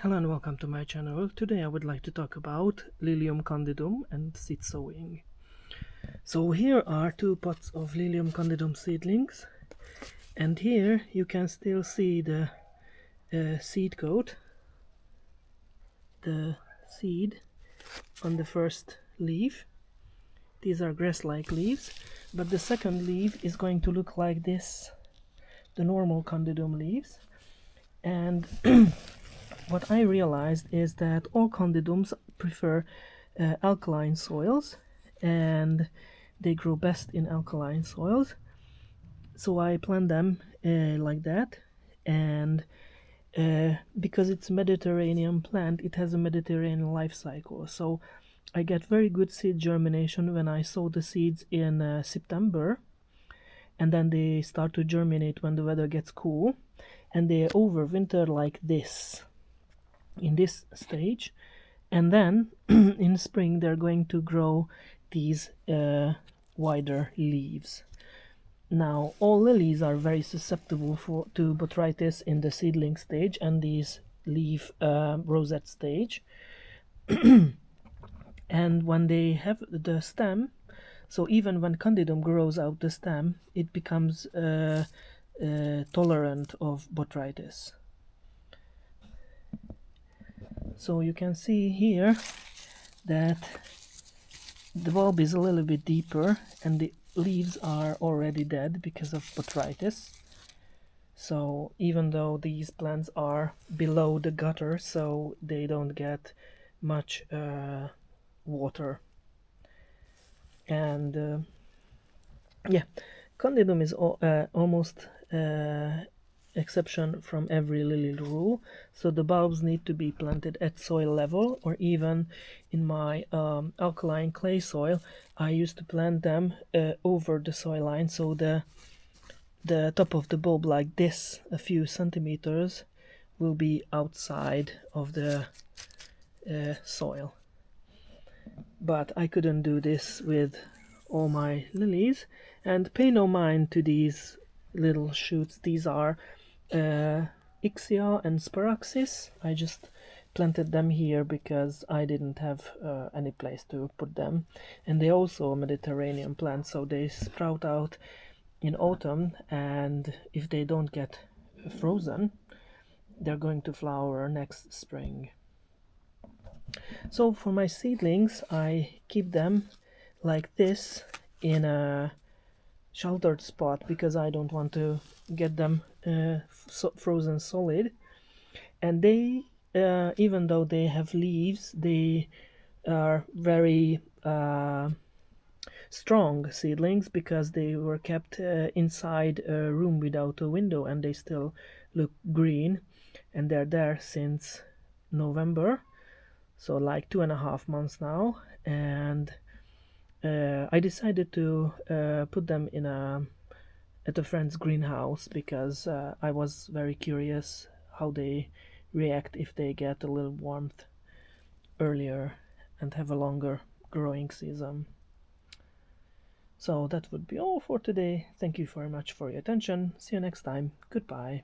Hello and welcome to my channel. Today I would like to talk about Lilium candidum and seed sowing. So here are two pots of Lilium candidum seedlings, and here you can still see the seed coat, the seed on the first leaf. These are grass-like leaves, but the second leaf is going to look like this, the normal candidum leaves. And what I realized is that all candidums prefer alkaline soils, and they grow best in alkaline soils. So I plant them like that, and because it's a Mediterranean plant, it has a Mediterranean life cycle. So I get very good seed germination when I sow the seeds in September, and then they start to germinate when the weather gets cool, and they overwinter like this, in this stage, and then in spring they're going to grow these wider leaves. Now all lilies are very susceptible to botrytis in the seedling stage and these leaf rosette stage. And when they have the stem, so even when candidum grows out the stem, it becomes tolerant of botrytis. So you can see here that the bulb is a little bit deeper and the leaves are already dead because of botrytis. So even though these plants are below the gutter, so they don't get much water. And yeah, candidum is almost exception from every lily rule. So the bulbs need to be planted at soil level, or even in my alkaline clay soil I used to plant them over the soil line, so the top of the bulb, like this, a few centimeters, will be outside of the soil. But I couldn't do this with all my lilies, and pay no mind to these little shoots. These are Ixia and Sparaxis. I just planted them here because I didn't have any place to put them, and they're also a Mediterranean plant, so they sprout out in autumn, and if they don't get frozen, they're going to flower next spring. So for my seedlings, I keep them like this in a sheltered spot because I don't want to get them frozen solid. And they, even though they have leaves, they are very strong seedlings because they were kept inside a room without a window, and they still look green, and they're there since November, so like 2.5 months now. And I decided to put them in at a friend's greenhouse because I was very curious how they react if they get a little warmth earlier and have a longer growing season. So that would be all for today. Thank you very much for your attention. See you next time. Goodbye.